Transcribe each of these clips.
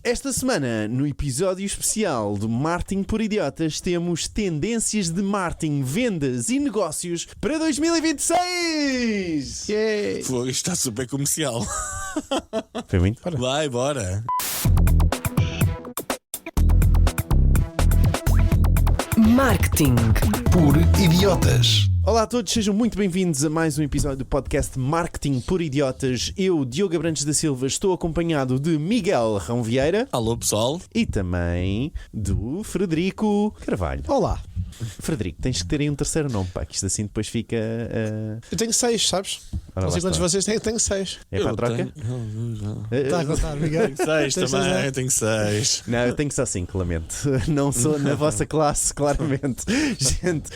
Esta semana, no episódio especial do Marketing por Idiotas, temos tendências de marketing, vendas e negócios para 2026! Yay. Isto está super comercial. Foi muito? Vai, bora. Marketing Por idiotas. Olá a todos, sejam muito bem-vindos a mais um episódio do podcast Marketing por Idiotas. Eu, Diogo Abrantes da Silva, estou acompanhado de Miguel Rão Vieira Alô, pessoal. e também do Frederico Carvalho. Olá. Frederico, tens que ter aí um terceiro nome, pá, que isto assim depois fica... Eu tenho 6, sabes? Ora, Não sei lá quantos está. vocês têm, eu tenho 6. É para a troca? Está a contar, Miguel. Tenho 6 também, tenho 6. Não, eu tenho só 5, lamento. Não sou na vossa classe, claramente. Gente,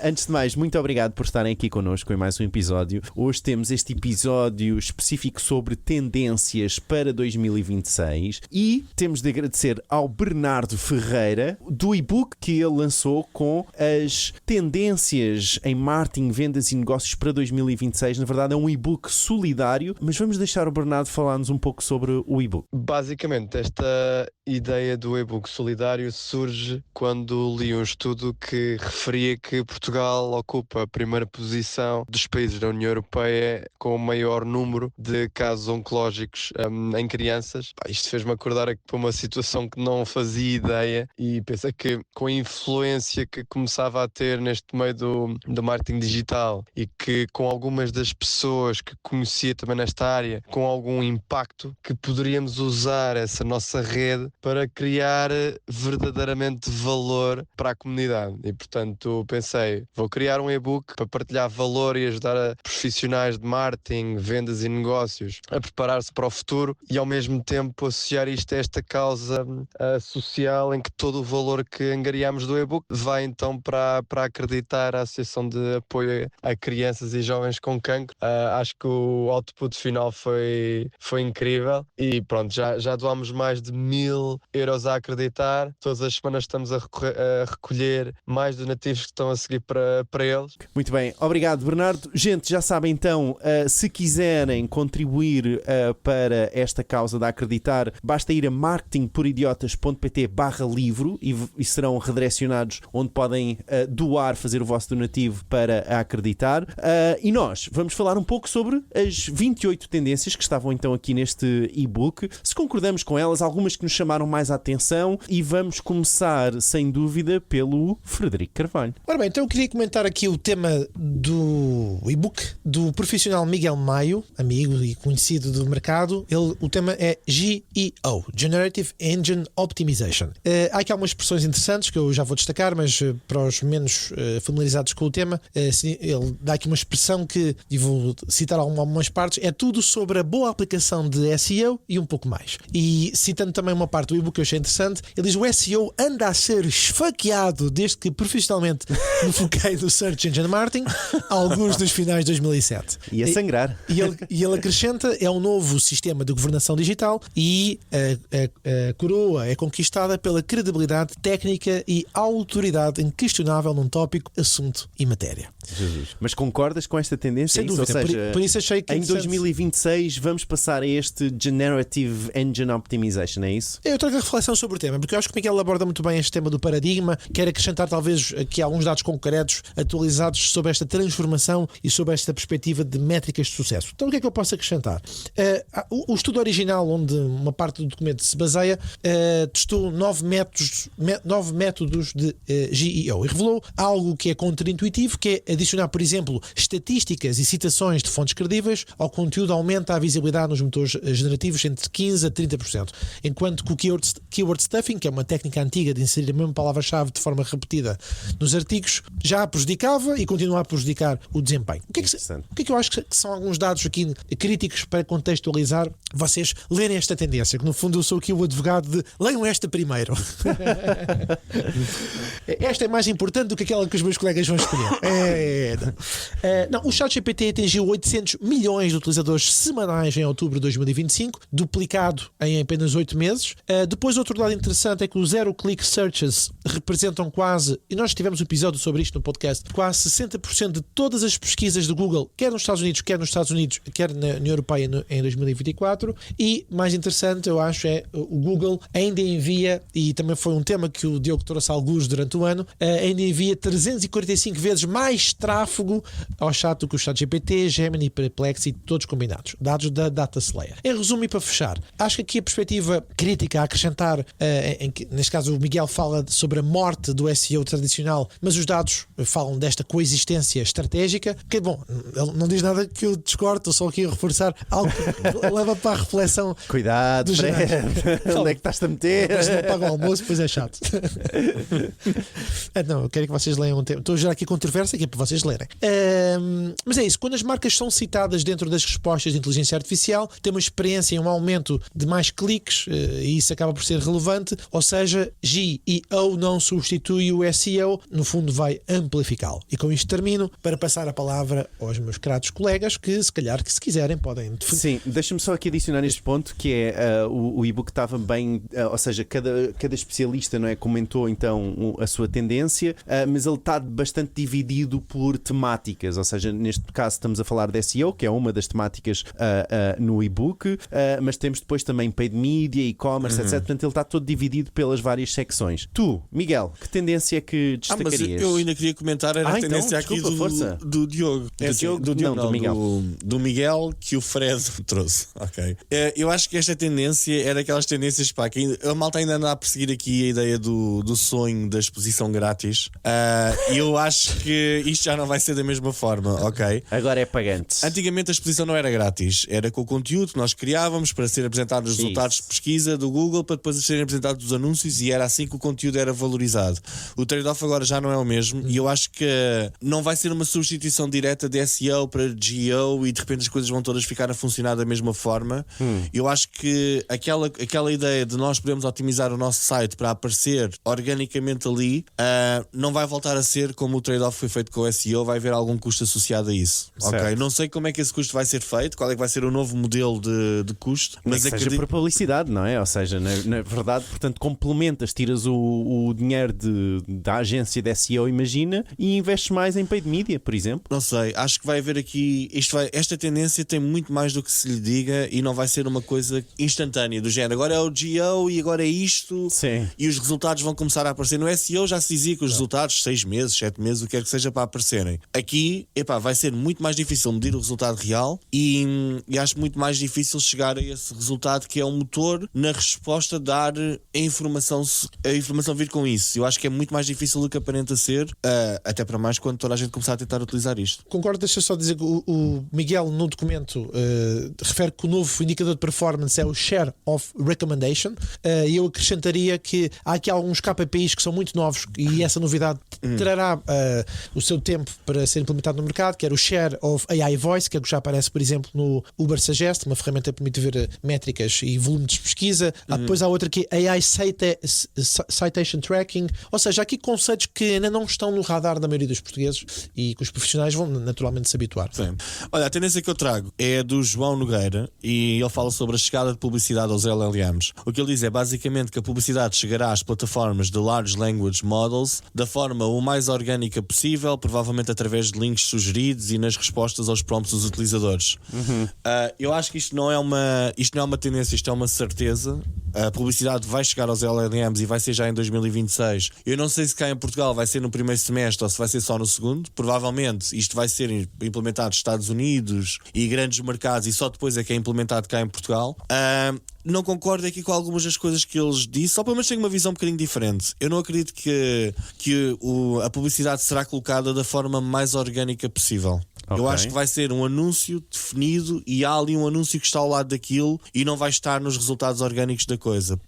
antes de mais, muito obrigado por estarem aqui connosco em mais um episódio. Hoje temos este episódio específico sobre tendências para 2026 e temos de agradecer ao Bernardo Ferreira do e-book que ele lançou com as tendências em marketing, vendas e negócios para 2026. Na verdade é um e-book solidário, mas vamos deixar o Bernardo falar-nos um pouco sobre o e-book. Basicamente, esta ideia do e-book solidário surge quando li um estudo que referia que Portugal ocupa a primeira posição dos países da União Europeia com o maior número de casos oncológicos em crianças. Isto fez-me acordar para uma situação que não fazia ideia e pensei que com a influência que começava a ter neste meio do marketing digital e que com algumas das pessoas que conhecia também nesta área, com algum impacto, que poderíamos usar essa nossa rede para criar verdadeiramente valor para a comunidade. E portanto pensei, vou criar um e-book para partilhar valor e ajudar a profissionais de marketing, vendas e negócios a preparar-se para o futuro e ao mesmo tempo associar isto a esta causa social em que todo o valor que angariamos do e-book vai então para acreditar a Associação de Apoio a Crianças e Jovens com Cancro. Acho que o output final foi incrível e pronto, já doámos mais de 1.000 euros a acreditar. Todas as semanas estamos a recolher mais donativos que estão a seguir para eles. Muito bem, obrigado Bernardo. Gente, já sabem então, se quiserem contribuir para esta causa de acreditar, basta ir a marketingporidiotas.pt/livro e serão redirecionados onde podem doar, fazer o vosso donativo para a acreditar. E nós vamos falar um pouco sobre as 28 tendências que estavam então aqui neste e-book, se concordamos com elas, algumas que nos chamaram mais a atenção, e vamos começar sem dúvida pelo Frederico Carvalho. Ora bem, então eu queria comentar aqui o tema do e-book do profissional Miguel Maio, amigo e conhecido do mercado. O tema é GEO, Generative Engine Optimization. Há aqui algumas expressões interessantes que eu já vou destacar, mas para os menos familiarizados com o tema, ele dá aqui uma expressão que, e vou citar algumas partes, é tudo sobre a boa aplicação de SEO e um pouco mais. E citando também uma parte do e-book que eu achei interessante, ele diz: o SEO anda a ser esfaqueado desde que profissionalmente me foquei no Search Engine Marketing, alguns dos finais de 2007. E a sangrar. E ele acrescenta, é um novo sistema de governação digital e a coroa é conquistada pela credibilidade técnica e autoridade inquestionável num tópico, assunto e matéria. Jesus. Mas concordas com esta tendência? Sem dúvida, Ou seja, por isso achei que em interessante. 2026 vamos passar a este Generative Engine Optimization, é isso? Eu trago a reflexão sobre o tema, porque eu acho que o Miguel aborda muito bem este tema do paradigma. Quero acrescentar talvez aqui alguns dados concretos atualizados sobre esta transformação e sobre esta perspectiva de métricas de sucesso. Então o que é que eu posso acrescentar? O estudo original, onde uma parte do documento se baseia, testou 9 métodos de GEO e revelou algo que é contraintuitivo, que é adicionar, por exemplo, estatísticas e citações de fontes credíveis ao conteúdo. Aumenta a visibilidade nos motores generativos entre 15% a 30%, enquanto que o keyword stuffing, que é uma técnica antiga de inserir a mesma palavra-chave de forma repetida nos artigos, já prejudicava e continua a prejudicar o desempenho. O que é que eu acho que são alguns dados aqui críticos para contextualizar vocês lerem esta tendência, que no fundo eu sou aqui o advogado de leiam esta primeiro. esta é mais importante do que aquela que os meus colegas vão escolher. Não, o ChatGPT atingiu 800 milhões de utilizadores semanais em outubro de 2025, duplicado em apenas 8 meses. Depois, outro lado interessante é que os zero-click searches representam quase, e nós tivemos um episódio sobre isto no podcast, quase 60% de todas as pesquisas do Google, quer nos Estados Unidos, quer na União Europeia em 2024. E mais interessante, eu acho, é o Google ainda envia, e também foi um tema que o Diogo trouxe alguns durante o ano, ainda envia 345 vezes mais tráfego ao chat do que o ChatGPT, Gemini, Perplexity, todos combinados. Dados da DataSlayer. Em resumo e para fechar, acho que aqui a perspectiva crítica a acrescentar, neste caso o Miguel fala sobre a morte do SEO tradicional, mas os dados falam desta coexistência estratégica, que bom, ele não diz nada que eu discordo, estou só aqui a reforçar algo que leva para a reflexão. Cuidado, Fred, onde é que estás a meter? Depois não paga o almoço, depois é chato. Não, eu quero que vocês leiam um tema. Estou a gerar aqui controvérsia, que é para vocês lerem. Mas é isso, quando as marcas são citadas dentro das respostas de inteligência artificial, tem uma experiência em um aumento de mais cliques, e isso acaba por ser relevante, ou seja, GEO não substitui o SEO, no fundo vai amplificá-lo. E com isto termino, para passar a palavra aos meus caros colegas, que se calhar, que se quiserem, podem... Sim, deixa-me só aqui adicionar neste ponto, que é o e-book estava bem, ou seja, cada especialista, não é, comentou então a sua tendência, mas ele está bastante dividido por temáticas, ou seja, neste caso estamos a falar de SEO, que é uma das temáticas no e-book, mas temos depois também paid media, e-commerce, etc. Portanto, ele está todo dividido pelas várias secções. Tu, Miguel, que tendência é que destacarias? Mas eu ainda queria comentar a tendência então, aqui força. do Diogo. Do Miguel. Do Miguel que o Fred trouxe. Ok. Eu acho que esta tendência era aquelas tendências, pá, que a malta ainda anda a perseguir aqui a ideia do sonho da exposição grátis. E eu acho que isto já não vai ser da mesma forma, ok? Agora é pagante. Antigamente a exposição não era grátis, era com o conteúdo que nós criávamos para ser apresentados os resultados de pesquisa do Google, para depois serem apresentados os anúncios, e era assim que o conteúdo era valorizado. O trade-off agora já não é o mesmo, e eu acho que não vai ser uma substituição direta de SEO para GEO e de repente as coisas vão todas ficar a funcionar da mesma forma. Eu acho que aquela ideia de nós podermos otimizar o nosso site para aparecer organicamente ali, não vai voltar a ser como o trade-off foi feito com o SEO, vai haver algum custo associado a isso. Ok? Não sei como é que esse custo vai ser feito, qual é que vai ser o novo modelo de custo, mas seja por publicidade, não é? Ou seja, na verdade, portanto, complementas, tiras o dinheiro da agência de SEO, imagina, e investes mais em paid media, por exemplo. Não sei, acho que vai haver aqui, esta tendência tem muito mais do que se lhe diga, e não vai ser uma coisa instantânea do género, agora é o GEO e agora é isto. Sim. E os resultados vão começar a aparecer. No SEO já se dizia que os resultados 6 meses, 7 meses, o que quer que seja, para aparecerem. Aqui, vai ser muito mais difícil medir o resultado real, e acho muito mais difícil chegar a esse resultado que é o motor na resposta, dar a informação vir com isso. Eu acho que é muito mais difícil do que aparenta ser, até para mais quando toda a gente começar a tentar utilizar isto. Concordo, deixa só dizer que o Miguel no documento refere que o novo indicador de performance é o Share of Recommendation, e eu acrescentaria que há aqui alguns KPIs que são muito novos, e essa novidade trará o seu tempo para ser implementado no mercado, que era o Share of AI Voice, que é o que já aparece, por exemplo, no Uber Suggest, uma ferramenta que permite ver métricas e volume de pesquisa. Depois há outra que é AI Citation Tracking, ou seja, há aqui conceitos que ainda não estão no radar da maioria dos portugueses e que os profissionais vão naturalmente se habituar. Sim. Olha, a tendência que eu trago é do João Nogueira, e ele fala sobre a chegada de publicidade aos LLMs. O que ele diz é basicamente que a publicidade chegará às plataformas de Large Language Models da forma o mais orgânica possível, provavelmente através de links sugeridos e nas respostas aos prompts dos utilizadores. Eu acho que isto não é uma tendência, isto é uma certeza. A publicidade vai chegar aos LLMs e vai ser já em 2026. Eu não sei se cá em Portugal vai ser no primeiro semestre ou se vai ser só no segundo. Provavelmente isto vai ser implementado nos Estados Unidos e grandes mercados, e só depois é que é implementado cá em Portugal. Não concordo aqui com algumas das coisas que eles disseram, só pelo menos tenho uma visão um bocadinho diferente. Eu não acredito que a publicidade será colocada da forma mais orgânica possível. Eu Ok. acho que vai ser um anúncio definido e há ali um anúncio que está ao lado daquilo e não vai estar nos resultados orgânicos da coisa.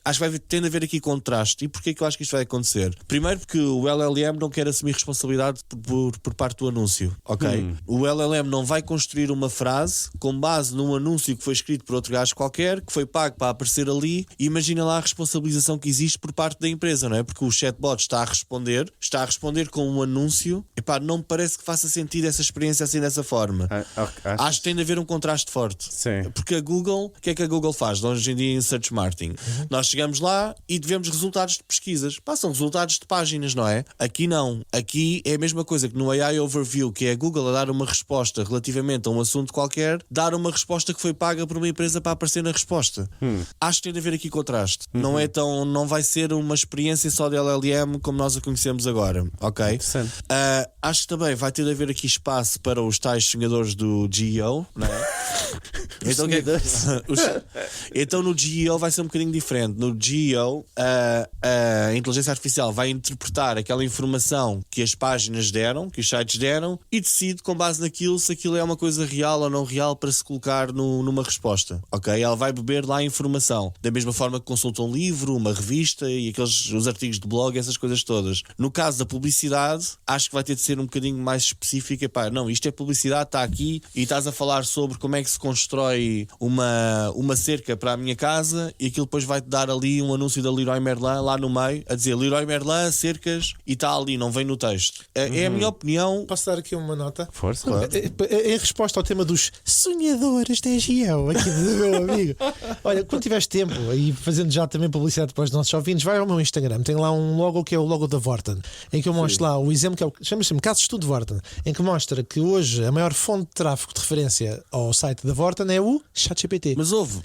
Acho que tende a haver aqui contraste. E porquê que eu acho que isto vai acontecer? Primeiro porque o LLM não quer assumir responsabilidade por parte do anúncio, ok? O LLM não vai construir uma frase com base num anúncio que foi escrito por outro gajo qualquer, que foi pago para aparecer ali, e imagina lá a responsabilização que existe por parte da empresa, não é? Porque o chatbot está a responder com um anúncio. Epá, não me parece que faça sentido essa experiência assim dessa forma. Acho que tem de haver um contraste forte. Sim. Porque a Google, o que é que a Google faz hoje em dia em Search Marketing? Nós chegamos lá e devemos resultados de pesquisas. Passam resultados de páginas, não é? Aqui não. Aqui é a mesma coisa que no AI Overview, que é a Google a dar uma resposta relativamente a um assunto qualquer, dar uma resposta que foi paga por uma empresa para aparecer na resposta. Acho que tem de haver aqui contraste. Não vai ser uma experiência só de LLM como nós a conhecemos agora, ok? Interessante. Acho que também vai ter de haver aqui espaço para os tais sonhadores do GEO, não é? Então, então no GEO vai ser um bocadinho diferente. No GEO a inteligência artificial vai interpretar aquela informação que as páginas deram, que os sites deram, e decide com base naquilo se aquilo é uma coisa real ou não real para se colocar numa resposta, ok? Ela vai beber lá a informação, da mesma forma que consulta um livro, uma revista e os artigos de blog, essas coisas todas. No caso da publicidade, acho que vai ter de ser um bocadinho mais específica. Pá, não, isto é publicidade, está aqui e estás a falar sobre como é que se constrói uma cerca para a minha casa, e aquilo depois vai-te dar ali um anúncio da Leroy Merlin lá no meio, a dizer Leroy Merlin, cercas, e está ali, não vem no texto. É a minha opinião. Posso dar aqui uma nota? Força. Em resposta ao tema dos sonhadores da GEO, aqui do meu amigo. Olha, quando tiveres tempo, e fazendo já também publicidade para os nossos ouvintes, vai ao meu Instagram, tem lá um logo que é o logo da Vorten, em que eu mostro lá o exemplo que é chama-se Caso de Estudo Vorten, em que mostra que hoje a maior fonte de tráfego de referência ao site da Vorten é o ChatGPT.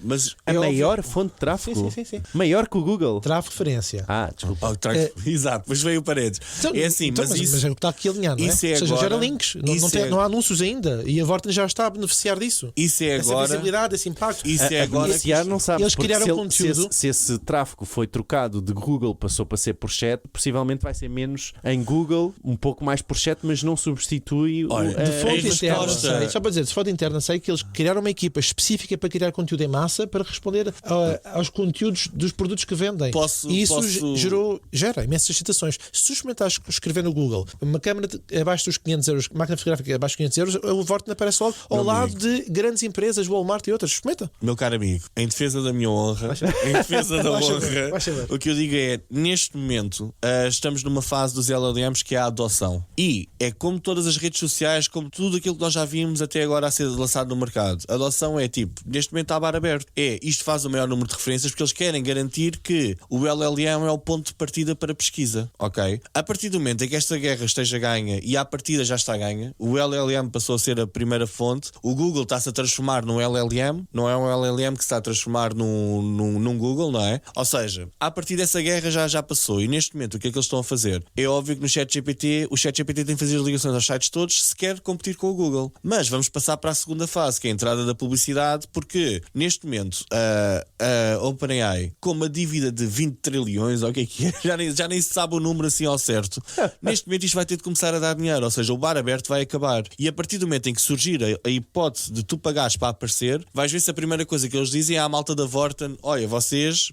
Mas A maior fonte de tráfego? Sim. Maior que o Google? Tráfego de referência. Desculpa. Exato, mas veio paredes. Então, É assim, então, mas isso. é o que está aqui alinhado, não é? isso é Ou seja, agora- gera links. isso é- Não há anúncios ainda. E a Vorten já está a beneficiar disso. Isso é Essa agora. visibilidade, esse impacto. Isso é A agora. beneficiar não sabe, Eles porque criaram se, conteúdo. se esse tráfego foi trocado de Google, passou para ser por chat, possivelmente vai ser menos em Google, um pouco mais por chat, mas não substitui Olha, a De fonte Em interna, resposta- sei, só para dizer, de fonte interna, sei que eles criaram uma equipa específica para criar conteúdo em massa para responder aos conteúdos dos produtos que vendem. E isso gera imensas citações. Se tu experimentares escrever no Google uma câmera abaixo dos 500 euros, máquina fotográfica abaixo dos 500 euros, o Vorten aparece logo ao lado de grandes empresas, Walmart e outras. Experimenta. Meu caro amigo, em defesa da minha honra, em defesa da Vai honra, saber, vai saber. o que eu digo é, neste momento, estamos numa fase dos LLMs que é a adoção. E é como todas as redes sociais, como tudo aquilo que nós já vimos até agora a ser lançado no mercado. A adoção é tipo, neste momento está bar aberto. Isto faz o maior número de referências porque eles querem garantir que o LLM é o ponto de partida para pesquisa, ok? A partir do momento em que esta guerra esteja ganha, e à partida já está ganha, o LLM passou a ser a primeira fonte, o Google está-se a transformar num LLM, não é um LLM que se está a transformar num Google, não é? Ou seja, a partir dessa guerra já passou, e neste momento o que é que eles estão a fazer? É óbvio que no ChatGPT, o ChatGPT tem que fazer as ligações aos sites todos se quer competir com o Google. Mas vamos passar para a segunda fase, que é a entrada da publicidade, porque neste momento a OpenAI, com uma dívida de 20 trilhões, ou o que é, já nem se sabe o número assim ao certo, neste momento isto vai ter de começar a dar dinheiro, ou seja, o bar aberto vai acabar. E a partir do momento em que surgir a hipótese de tu pagares para aparecer, vais ver se a primeira coisa que eles dizem é à malta da Vorten: olha, vocês,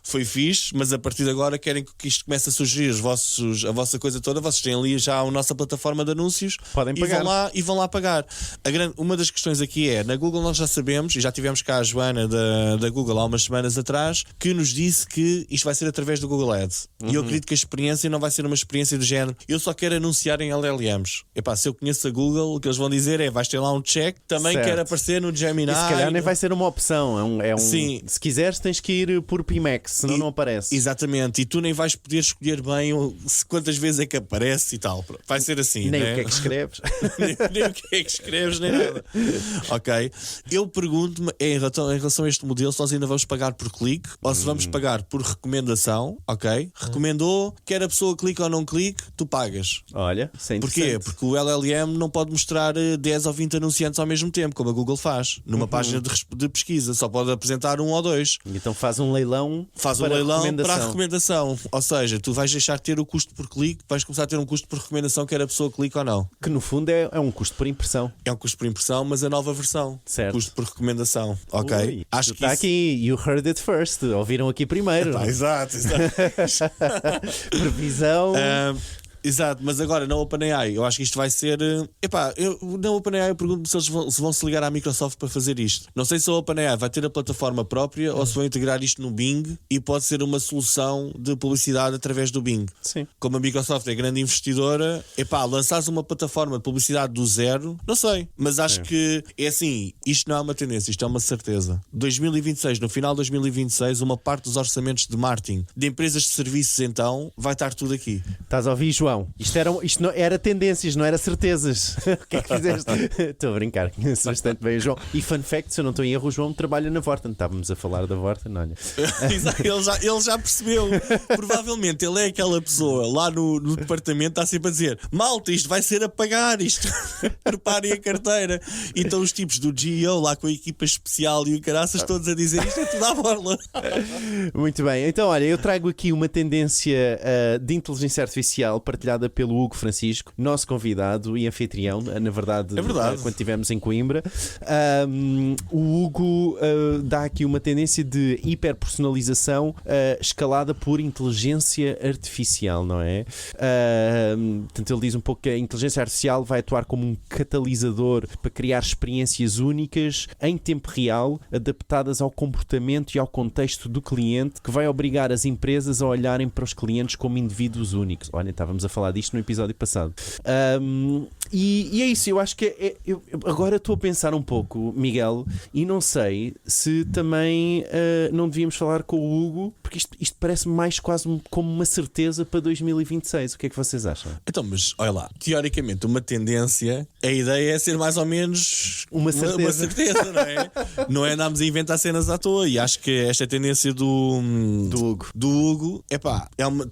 foi fixe, mas a partir de agora querem que isto comece a surgir a vossa coisa toda, vocês têm ali já a nossa plataforma de anúncios. Podem e pagar. vão lá pagar. Uma das questões aqui é, na Google nós já sabemos, e já tivemos cá a Joana da Google há umas semanas atrás, que nos disse que isto vai ser através do Google Ads. E eu acredito que a experiência não vai ser uma experiência do género, eu só quero anunciar em LLMs. Se eu conheço a Google, o que eles vão dizer é, vais ter lá um check, também Certo. quero aparecer no Gemini. E se calhar nem vai ser uma opção. Sim. Se quiseres, tens que ir por Pimax, senão não aparece. Exatamente, e tu nem vais poder escolher bem quantas vezes é que aparece e tal. Vai ser assim, Nem né? o que é que escreves. nem o que é que escreves, nem nada. Ok. Eu pergunto-me, em relação a este modelo, se nós ainda vamos pagar por clique ou se vamos pagar por recomendação. Ok? Recomendou, quer a pessoa clique ou não clique, tu pagas. Olha, isso é Porquê? interessante. Porque o LLM não pode mostrar 10 ou 20 anunciantes ao mesmo tempo, como a Google faz, numa página de pesquisa. Só pode apresentar um ou dois. Então faz um leilão Faz um para leilão recomendação. para a recomendação. Ou seja, tu vais deixar de ter o custo por clique, vais começar a ter um custo por recomendação, quer a pessoa clique ou não. Que no fundo fundo é um custo por impressão. É um custo por impressão, mas a nova versão. Certo. Custo por recomendação. Ok? Ui, Acho que está isso... aqui, you heard it first. Ouviram aqui primeiro. Exato. Previsão. Exato, mas agora na OpenAI eu acho que isto vai ser. Na OpenAI eu pergunto-me se eles vão se ligar à Microsoft para fazer isto. Não sei se a OpenAI vai ter a plataforma própria ou se vão integrar isto no Bing e pode ser uma solução de publicidade através do Bing. Sim. Como a Microsoft é grande investidora, lançares uma plataforma de publicidade do zero, não sei, mas acho que é assim, isto não é uma tendência, isto é uma certeza. 2026, no final de 2026, uma parte dos orçamentos de marketing de empresas de serviços então vai estar tudo aqui. Estás a ouvir, João? Isto não era tendências, não era certezas. O que é que fizeste? Estou a brincar, conheço bastante bem o João. E fun fact, se eu não estou em erro, o João trabalha na Vorten. Estávamos a falar da Vorten, olha. Ele já percebeu. Provavelmente ele é aquela pessoa lá no departamento, está sempre a dizer: malta, isto vai ser a pagar, isto preparem a carteira. E estão os tipos do GEO lá com a equipa especial e o caraças todos a dizer: isto é tudo à borla. Muito bem, então olha, eu trago aqui uma tendência de inteligência artificial partilhada pelo Hugo Francisco, nosso convidado e anfitrião, na verdade, é verdade. Quando estivemos em Coimbra. O Hugo dá aqui uma tendência de hiperpersonalização escalada por inteligência artificial, não é? Portanto, ele diz um pouco que a inteligência artificial vai atuar como um catalisador para criar experiências únicas em tempo real, adaptadas ao comportamento e ao contexto do cliente, que vai obrigar as empresas a olharem para os clientes como indivíduos únicos. Olha, estávamos a falar disto no episódio passado. E é isso, eu acho que eu agora estou a pensar um pouco, Miguel, e não sei se também não devíamos falar com o Hugo, porque isto parece mais quase como uma certeza para 2026. O que é que vocês acham? Então, mas olha lá, teoricamente uma tendência, a ideia é ser mais ou menos uma certeza, não é? Não é andarmos a inventar cenas à toa. E acho que esta tendência do Hugo,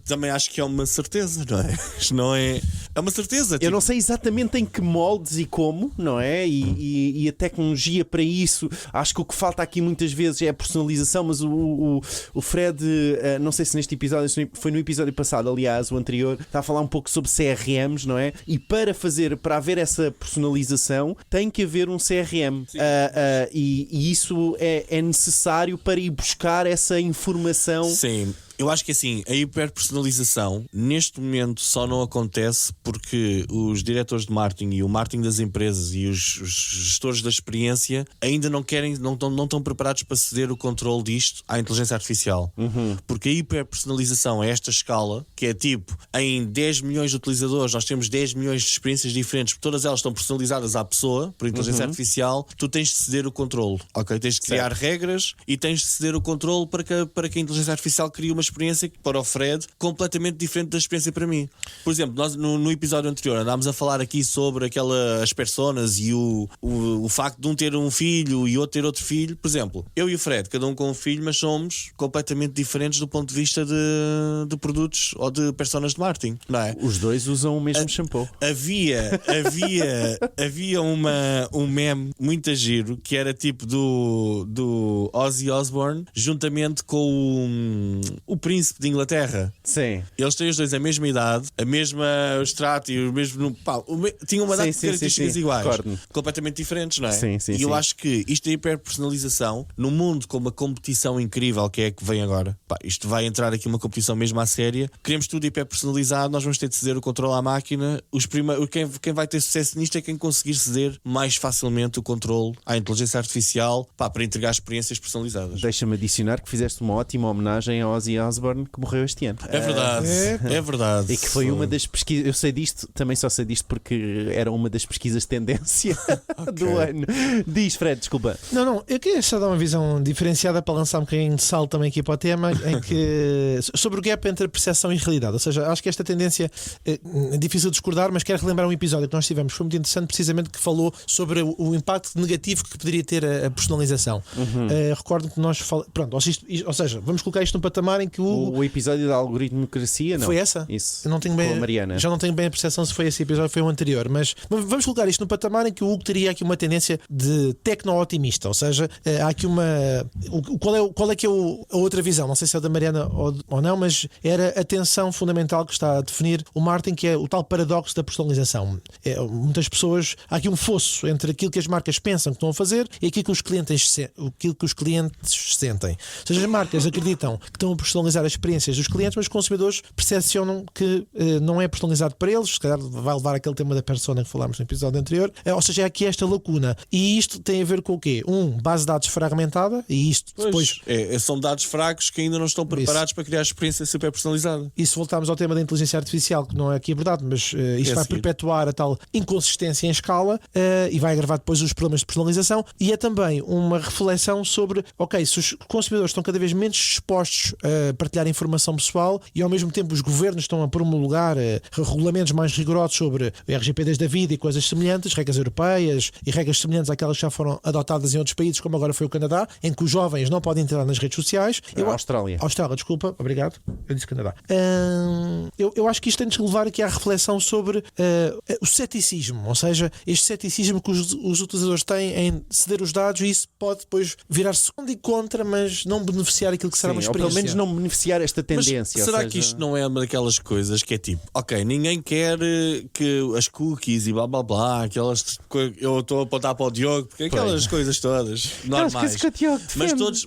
também acho que é uma certeza, não é? Isto não é uma certeza. Eu não sei exatamente em que moldes e como, não é? E a tecnologia para isso, acho que o que falta aqui muitas vezes é a personalização, mas o Fred, não sei se neste episódio, foi no episódio passado, aliás, o anterior, está a falar um pouco sobre CRMs, não é? E para haver essa personalização, tem que haver um CRM. E isso é necessário para ir buscar essa informação. Sim. Eu acho que assim, a hiperpersonalização neste momento só não acontece porque os diretores de marketing e o marketing das empresas e os gestores da experiência ainda não estão preparados para ceder o controle disto à inteligência artificial. Porque a hiperpersonalização a esta escala, que é tipo, em 10 milhões de utilizadores nós temos 10 milhões de experiências diferentes, todas elas estão personalizadas à pessoa por inteligência artificial, tu tens de ceder o controle, ok? Tens de criar regras e tens de ceder o controle para que a inteligência artificial crie uma experiência para o Fred completamente diferente da experiência para mim. Por exemplo, nós no episódio anterior andámos a falar aqui sobre as personas e o facto de um ter um filho e outro ter outro filho. Por exemplo, eu e o Fred, cada um com um filho, mas somos completamente diferentes do ponto de vista de produtos ou de personas de marketing, não é? Os dois usam o mesmo shampoo. Havia um meme muito giro que era tipo do Ozzy Osbourne juntamente com o príncipe de Inglaterra. Sim. Eles têm os dois a mesma idade, a mesma extrato e o mesmo. Tinham uma data de características iguais. Concordo. Completamente diferentes, não é? Sim. Eu acho que isto é hiperpersonalização num mundo com uma competição incrível que é que vem agora. Isto vai entrar aqui uma competição mesmo à séria. Queremos tudo hiperpersonalizado, nós vamos ter de ceder o controle à máquina. Quem vai ter sucesso nisto é quem conseguir ceder mais facilmente o controle à inteligência artificial para entregar experiências personalizadas. Deixa-me adicionar que fizeste uma ótima homenagem a Ozzy Osbourne, que morreu este ano. É verdade, é verdade. E que foi uma das pesquisas. Eu sei disto, também só sei disto porque era uma das pesquisas de tendência do ano. Diz, Fred, desculpa. Não, eu queria só dar uma visão diferenciada para lançar um bocadinho de sal também aqui para o tema, sobre o gap entre a percepção e a realidade. Ou seja, acho que esta tendência é difícil de discordar, mas quero relembrar um episódio que nós tivemos, foi muito interessante, precisamente que falou sobre o impacto negativo que poderia ter a personalização. Recordo que nós falamos. Pronto, ou seja, vamos colocar isto num patamar em que que o Hugo. O episódio da algoritmocracia, não? Foi essa? Isso. Eu não tenho Com bem, a Mariana. já não tenho bem a percepção se foi esse episódio ou foi o anterior, mas vamos colocar isto no patamar em que o Hugo teria aqui uma tendência de tecno-otimista, ou seja, há aqui uma. Qual é que é a outra visão? Não sei se é da Mariana ou não, mas era a tensão fundamental que está a definir o Martin, que é o tal paradoxo da personalização. Muitas pessoas. Há aqui um fosso entre aquilo que as marcas pensam que estão a fazer e aquilo que os clientes sentem. Ou seja, as marcas acreditam que estão a personalizar as experiências dos clientes, mas os consumidores percepcionam que não é personalizado para eles. Se calhar vai levar aquele tema da persona que falámos no episódio anterior. Ou seja, há aqui esta lacuna. E isto tem a ver com o quê? Base de dados fragmentada, e isto depois. São dados fracos que ainda não estão preparados para criar a experiência super personalizada. E se voltarmos ao tema da inteligência artificial, que não é aqui abordado, mas isto vai perpetuar a tal inconsistência em escala e vai agravar depois os problemas de personalização. E é também uma reflexão sobre, ok, se os consumidores estão cada vez menos dispostos a partilhar informação pessoal e ao mesmo tempo os governos estão a promulgar regulamentos mais rigorosos sobre RGPDs da vida e coisas semelhantes, regras europeias e regras semelhantes àquelas que já foram adotadas em outros países, como agora foi o Canadá, em que os jovens não podem entrar nas redes sociais. Austrália, desculpa, obrigado. Eu disse Canadá. Eu acho que isto tem de levar aqui à reflexão sobre o ceticismo, ou seja, este ceticismo que os utilizadores têm em ceder os dados, e isso pode depois virar-se e contra, mas não beneficiar aquilo que será uma ou experiência. pelo menos não beneficiar esta tendência. Mas será que isto não é uma daquelas coisas que é tipo, ok, ninguém quer que as cookies e blá blá blá, aquelas eu estou a apontar para o Diogo, porque aquelas coisas todas normais.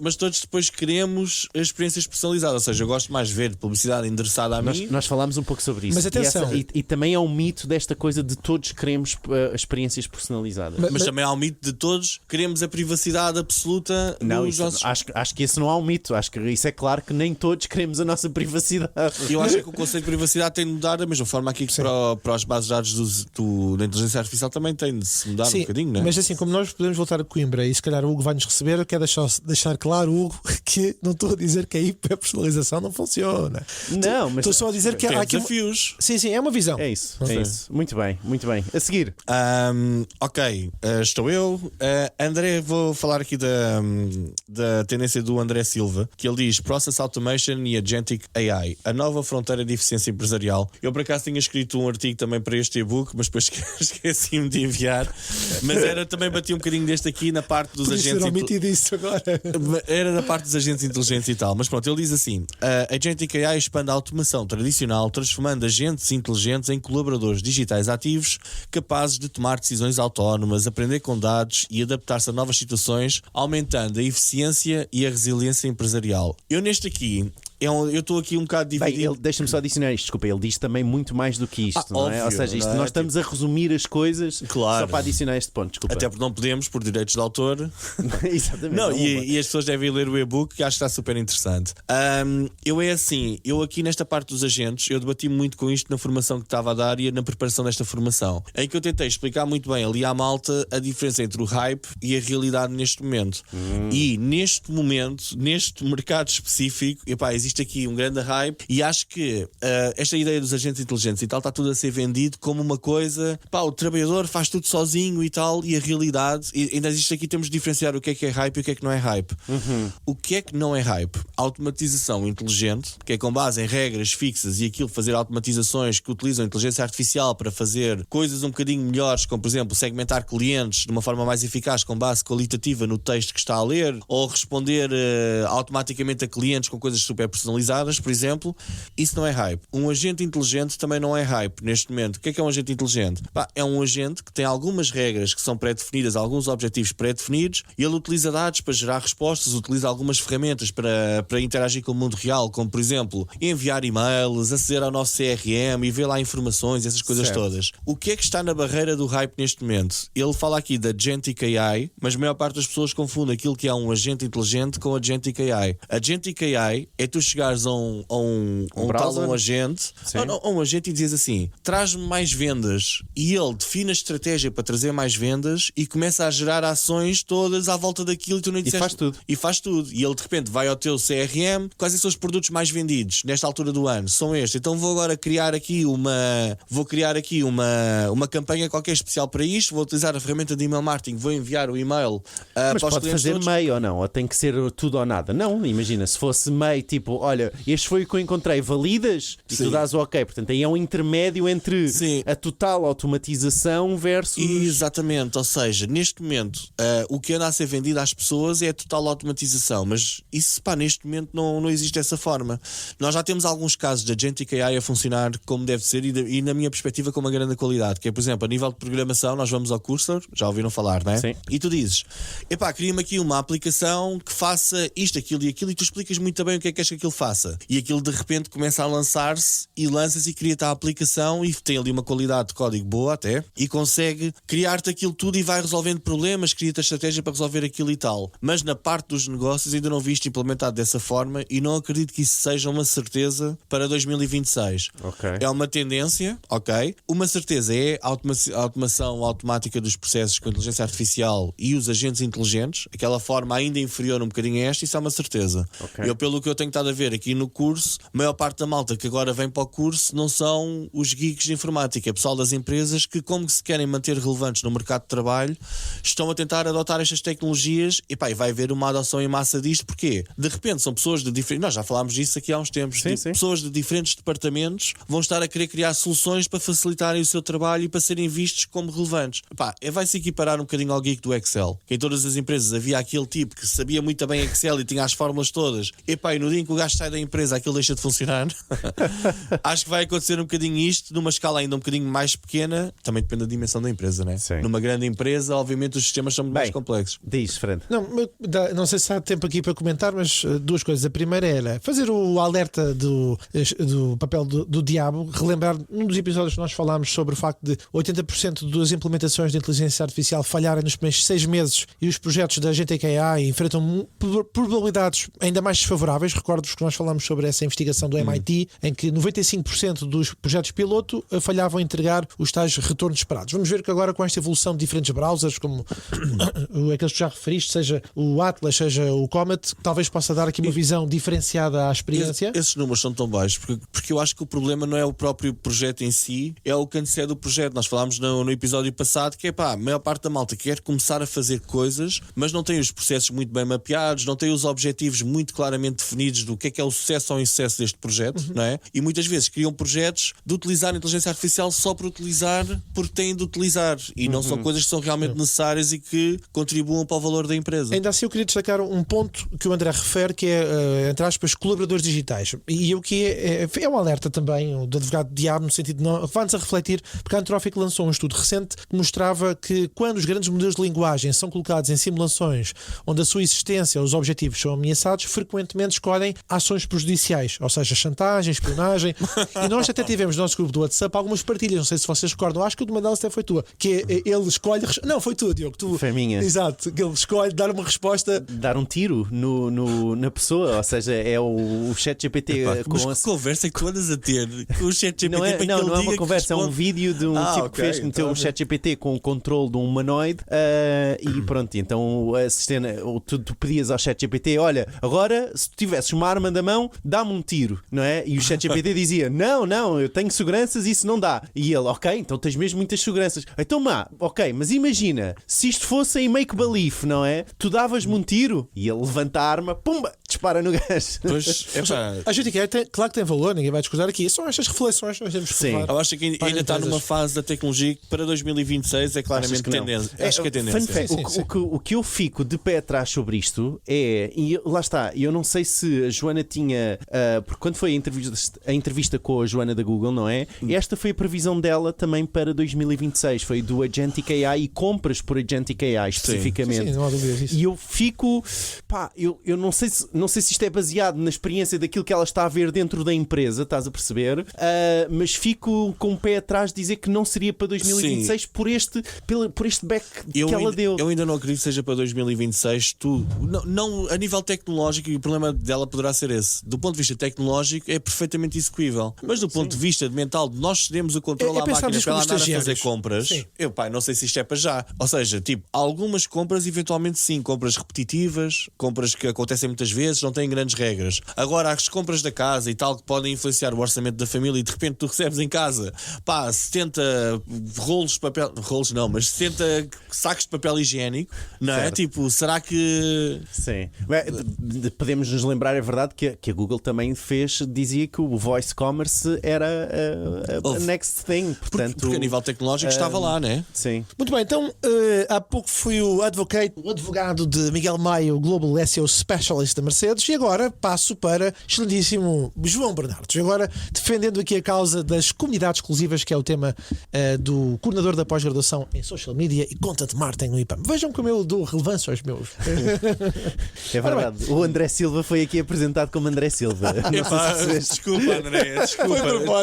Mas todos depois queremos experiências personalizadas, ou seja, eu gosto mais de ver publicidade endereçada a mim. Nós falámos um pouco sobre isso. Mas atenção. E também é um mito desta coisa de todos queremos experiências personalizadas. Mas também há um mito de todos queremos a privacidade absoluta dos nossos. Acho que esse não há um mito. Acho que isso é claro que nem todos queremos a nossa privacidade. Eu acho que o conceito de privacidade tem de mudar da mesma forma aqui que para as bases de dados da inteligência artificial também tem de se mudar um bocadinho, não é? Mas assim, como nós podemos voltar a Coimbra e se calhar o Hugo vai nos receber, eu quero deixar claro, Hugo, que não estou a dizer que a hiperpersonalização não funciona. Não, mas estou só a dizer que há aqui desafios. Sim, é uma visão. É isso. Muito bem. A seguir. Ok, estou eu. André, vou falar aqui da tendência do André Silva, que ele diz Process Automation e Agentic AI, a nova fronteira de eficiência empresarial. Eu por acaso tinha escrito um artigo também para este e-book, mas depois esqueci-me de enviar. Mas também bati um bocadinho deste aqui na parte dos agentes. Era da parte dos agentes inteligentes e tal. Mas pronto, ele diz assim: Agentic AI expande a automação tradicional, transformando agentes inteligentes em colaboradores digitais ativos, capazes de tomar decisões autónomas, aprender com dados e adaptar-se a novas situações, aumentando a eficiência e a resiliência empresarial. Eu neste aqui eu estou aqui um bocado dividido. Deixa-me só adicionar isto, desculpa, ele diz também muito mais do que isto, não é? Óbvio, Ou seja, isto, não é? nós estamos a resumir as coisas Claro. só para adicionar este ponto, desculpa. Até porque não podemos, por direitos de autor. Exatamente. Não, e as pessoas devem ler o e-book, que acho que está super interessante. Eu aqui nesta parte dos agentes, eu debati muito com isto na formação que estava a dar e na preparação desta formação, em que eu tentei explicar muito bem ali à malta a diferença entre o hype e a realidade neste momento. E neste momento, neste mercado específico, existe aqui um grande hype, e acho que esta ideia dos agentes inteligentes e tal está tudo a ser vendido como uma coisa, o trabalhador faz tudo sozinho e tal, e a realidade, e ainda existe aqui, temos de diferenciar o que é hype e o que é que não é hype. O que é que não é hype? Automatização inteligente, que é com base em regras fixas e aquilo fazer automatizações que utilizam inteligência artificial para fazer coisas um bocadinho melhores, como por exemplo segmentar clientes de uma forma mais eficaz com base qualitativa no texto que está a ler, ou responder automaticamente a clientes com coisas super personalizadas, por exemplo. Isso não é hype. Um agente inteligente também não é hype neste momento. O que é um agente inteligente? É um agente que tem algumas regras que são pré-definidas, alguns objetivos pré-definidos, e ele utiliza dados para gerar respostas, utiliza algumas ferramentas para interagir com o mundo real, como por exemplo enviar e-mails, aceder ao nosso CRM e ver lá informações, essas coisas todas. O que é que está na barreira do hype neste momento? Ele fala aqui da Agentic AI, mas a maior parte das pessoas confunde aquilo que é um agente inteligente com Agentic AI. Agentic AI é tu chegares a um agente, a um agente, e dizes assim: traz-me mais vendas, e ele define a estratégia para trazer mais vendas e começa a gerar ações todas à volta daquilo, e tu não disseste, e faz tudo. E ele de repente vai ao teu CRM, quais são os produtos mais vendidos nesta altura do ano? São estes. Então vou agora criar aqui uma campanha qualquer especial para isto, vou utilizar a ferramenta de email marketing, vou enviar o e-mail mas para os pode fazer todos. meio ou não? Ou tem que ser tudo ou nada? Não, imagina, se fosse meio tipo, tipo, olha, este foi o que eu encontrei, validas? E Sim. tu dás o ok. Portanto, aí é um intermédio entre Sim. a total automatização versus... Exatamente, ou seja, neste momento o que anda a ser vendido às pessoas é a total automatização, mas isso neste momento não existe dessa forma. Nós já temos alguns casos da Agentic AI a funcionar como deve ser e na minha perspectiva com uma grande qualidade, que é, por exemplo, a nível de programação, nós vamos ao Cursor, já ouviram falar, não é? Sim. E tu dizes, cria-me aqui uma aplicação que faça isto, aquilo e aquilo, e tu explicas muito bem o que é que queres que aquilo faça. E aquilo de repente começa a lançar-se e lança-se e cria-te a aplicação e tem ali uma qualidade de código boa até, e consegue criar-te aquilo tudo e vai resolvendo problemas, cria-te a estratégia para resolver aquilo e tal. Mas na parte dos negócios ainda não vi isto implementado dessa forma e não acredito que isso seja uma certeza para 2026. Ok. É uma tendência, ok? Uma certeza é a automação automática dos processos com inteligência artificial e os agentes inteligentes, aquela forma ainda inferior um bocadinho a esta, isso é uma certeza. Ok. Eu, pelo que eu tenho estado a ver aqui no curso, a maior parte da malta que agora vem para o curso não são os geeks de informática, é pessoal das empresas que, como se querem manter relevantes no mercado de trabalho, estão a tentar adotar estas tecnologias e vai haver uma adoção em massa disto, porque de repente são pessoas de diferentes... Nós já falámos disso aqui há uns tempos. Sim, sim. Pessoas de diferentes departamentos vão estar a querer criar soluções para facilitarem o seu trabalho e para serem vistos como relevantes. Vai-se equiparar um bocadinho ao geek do Excel, que em todas as empresas havia aquele tipo que sabia muito bem Excel e tinha as fórmulas todas. E no dia em que o gajo sai da empresa aquilo deixa de funcionar. Acho que vai acontecer um bocadinho isto numa escala ainda um bocadinho mais pequena. Também depende da dimensão da empresa, né? Sim. Numa grande empresa, obviamente os sistemas são muito mais complexos. Diz, Fernando. Não sei se há tempo aqui para comentar, mas duas coisas. A primeira era fazer o alerta do papel do diabo, relembrar um dos episódios que nós falámos sobre o facto de 80% das implementações de inteligência artificial falharem nos primeiros 6 meses e os projetos da Agentic AI enfrentam probabilidades ainda mais desfavoráveis. Recordo-vos que nós falámos sobre essa investigação do MIT, em que 95% dos projetos piloto falhavam em entregar os tais retornos esperados. Vamos ver que agora, com esta evolução de diferentes browsers, como aqueles que já referiste, seja o Atlas, seja o Comet, talvez possa dar aqui uma visão diferenciada à experiência. Esses números são tão baixos porque eu acho que o problema não é o próprio projeto em si, é o que antecede do projeto. Nós falámos no episódio passado que a maior parte da malta quer começar a fazer coisas, mas não tem os processos muito bem mapeados, não tem os objetivos muito claramente definidos do que é o sucesso ou insucesso deste projeto, não é? E muitas vezes criam projetos de utilizar a inteligência artificial só por utilizar, porque têm de utilizar, e não são coisas que são realmente necessárias e que contribuam para o valor da empresa. Ainda assim, eu queria destacar um ponto que o André refere, que é, entre aspas, colaboradores digitais. E o que é um alerta também, o do advogado diabo, no sentido de não levar-nos a refletir, porque a Anthropic lançou um estudo recente que mostrava que quando os grandes modelos de linguagem são colocados em simulações onde a sua existência ou os objetivos são ameaçados, frequentemente escolhem ações prejudiciais, ou seja, chantagem, espionagem. E nós até tivemos no nosso grupo do WhatsApp algumas partilhas, não sei se vocês recordam, acho que o de uma delas até foi tua, que ele escolhe... Não, foi tu, Diogo. Foi minha. Exato, que ele escolhe dar uma resposta... Dar um tiro na pessoa, ou seja, é o ChatGPT com Mas que conversa é que tu andas a ter com o ChatGPT? Não é uma conversa, é um vídeo de um tipo que fez, meteu o ChatGPT com o controle de um humanoide e pronto, então a cena, tu pedias ao ChatGPT, olha, agora se tu tivesses uma arma na mão, dá-me um tiro, não é? E o ChatGPT dizia, não, eu tenho seguranças, isso não dá. E ele, ok, então tens mesmo muitas seguranças. Então, ok, mas imagina, se isto fosse em make-believe, não é? Tu davas-me um tiro e ele levanta a arma, pumba, dispara no gajo. Pois, a gente claro que tem valor, ninguém vai discordar aqui. São estas reflexões que nós temos que Sim. falar. Eu acho que ainda está numa fase da tecnologia que para 2026 é claramente tendência. Acho que é tendência. Fun fact, o que eu fico de pé atrás sobre isto é, e lá está, eu não sei se a Joana tinha, porque quando foi a entrevista com a Joana da Google, não é? Esta foi a previsão dela também para 2026, foi do Agentic AI e compras por Agentic AI especificamente. Sim, não há dúvidas disso. E eu fico, eu não sei se isto é baseado na experiência daquilo que ela está a ver dentro da empresa, estás a perceber? Mas fico com o pé atrás de dizer que não seria para 2026 por este back que ela deu. Eu ainda não acredito que seja para 2026. Não, a nível tecnológico, e o problema dela poderá ser esse. Do ponto de vista tecnológico, é perfeitamente execuível. Mas do ponto de vista mental, de nós cedemos o controle à máquina para ela andar a fazer compras. Não sei se isto é para já. Ou seja, algumas compras, eventualmente sim, compras repetitivas, compras que acontecem muitas vezes, esses não têm grandes regras. Agora, as compras da casa e tal, que podem influenciar o orçamento da família, e de repente tu recebes em casa, 70 rolos de papel, rolos não, mas 70 sacos de papel higiênico, não é? Tipo, será que... Sim. Podemos nos lembrar, é verdade, que a Google também dizia que o voice commerce era a next thing. Portanto, porque a nível tecnológico estava lá, né? Sim. Muito bem, então há pouco fui o advogado de Miguel Maia, o Global SEO Specialist da Mercedes, e agora passo para excelentíssimo João Bernardes, agora defendendo aqui a causa das comunidades exclusivas, que é o tema do coordenador da pós-graduação em Social Media e Content Marketing no IPAM. Vejam como eu dou relevância aos meus. É verdade. O André Silva foi aqui apresentado como André Silva. Desculpa, André, desculpa.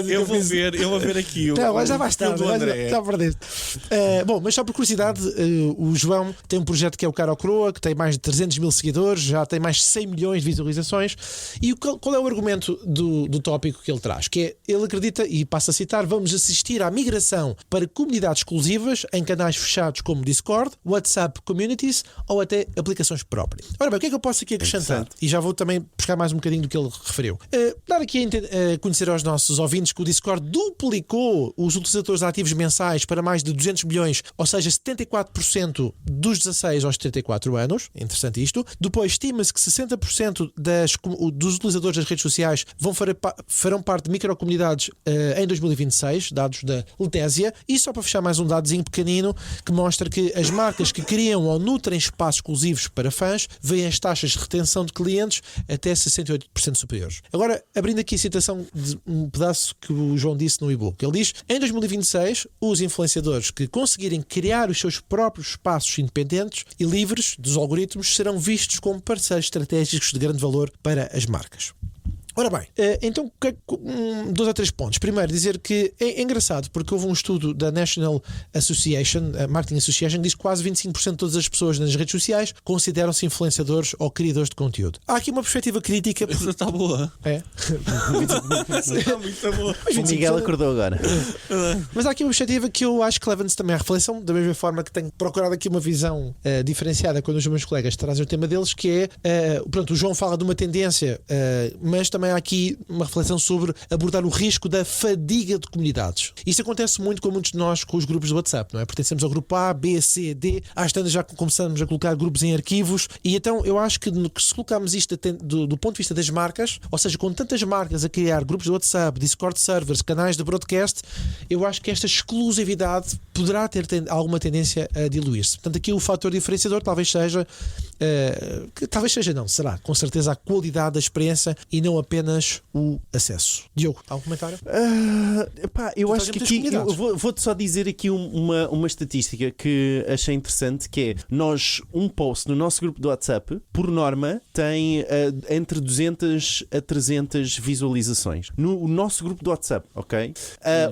Eu vou ver aqui o já vai estar, do André. já perdeste. Bom, mas só por curiosidade, o João tem um projeto que é o Cara ao Croa, que tem mais de 300 mil seguidores, já tem mais de 100 milhões de visualizações. E qual é o argumento do tópico que ele traz? Que é, ele acredita, e passo a citar, vamos assistir à migração para comunidades exclusivas em canais fechados como Discord, WhatsApp Communities ou até aplicações próprias. Ora bem, o que é que eu posso aqui acrescentar? E já vou também buscar mais um bocadinho do que ele referiu. Dar aqui a conhecer aos nossos ouvintes que o Discord duplicou os utilizadores ativos mensais para mais de 200 milhões, ou seja, 74% dos 16 aos 34 anos. Interessante isto. Depois, estima-se que 60% dos utilizadores das redes sociais farão parte de microcomunidades em 2026, dados da Letésia. E só para fechar mais um dadozinho pequenino que mostra que as marcas que criam ou nutrem espaços exclusivos para fãs veem as taxas de retenção de clientes até 68% superiores. Agora, abrindo aqui a citação de um pedaço que o João disse no e-book. Ele diz: em 2026, os influenciadores que conseguirem criar os seus próprios espaços independentes e livres dos algoritmos serão vistos como parceiros estratégicos de grande valor para as marcas. Ora bem, então 2 ou 3 pontos. Primeiro, dizer que é engraçado porque houve um estudo da National Association, Marketing Association, que diz que quase 25% de todas as pessoas nas redes sociais consideram-se influenciadores ou criadores de conteúdo. Há aqui uma perspectiva crítica. Essa está boa. É? Está muito boa. O Miguel acordou agora. Mas há aqui uma perspectiva que eu acho que leva-nos também à reflexão, da mesma forma que tenho procurado aqui uma visão diferenciada quando os meus colegas trazem o tema deles, que é, pronto, o João fala de uma tendência, mas também há aqui uma reflexão sobre abordar o risco da fadiga de comunidades. Isso acontece muito com muitos de nós com os grupos do WhatsApp, não é? Pertencemos ao grupo A, B, C, D, às tantas já começamos a colocar grupos em arquivos, e então eu acho que se colocarmos isto do ponto de vista das marcas, ou seja, com tantas marcas a criar grupos do WhatsApp, Discord servers, canais de broadcast, eu acho que esta exclusividade poderá ter alguma tendência a diluir-se. Portanto, aqui o fator diferenciador talvez seja será com certeza a qualidade da experiência e não apenas o acesso. Diogo, algum comentário? Eu acho que aqui vou-te só dizer aqui uma estatística que achei interessante, que é, um post no nosso grupo do WhatsApp, por norma, tem entre 200 a 300 visualizações. No nosso grupo do WhatsApp, ok?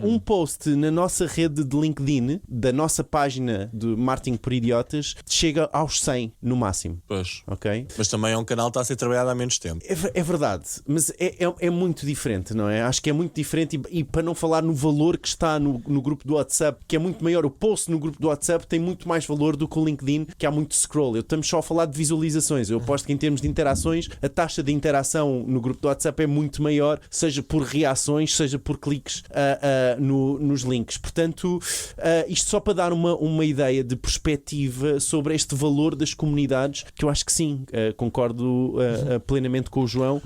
Um post na nossa rede de LinkedIn, da nossa página de Marketing por Idiotas, chega aos 100 no máximo. Pois. Ok? Mas também é um canal que está a ser trabalhado há menos tempo. É verdade, mas é muito diferente, não é? Acho que é muito diferente, e para não falar no valor que está no grupo do WhatsApp, que é muito maior, o post no grupo do WhatsApp tem muito mais valor do que o LinkedIn, que há muito scroll. Estamos só a falar de visualizações. Eu aposto que em termos de interações, a taxa de interação no grupo do WhatsApp é muito maior, seja por reações, seja por cliques nos links. Portanto, isto só para dar uma ideia de perspectiva sobre este valor das comunidades, que eu acho que sim, concordo plenamente com o João.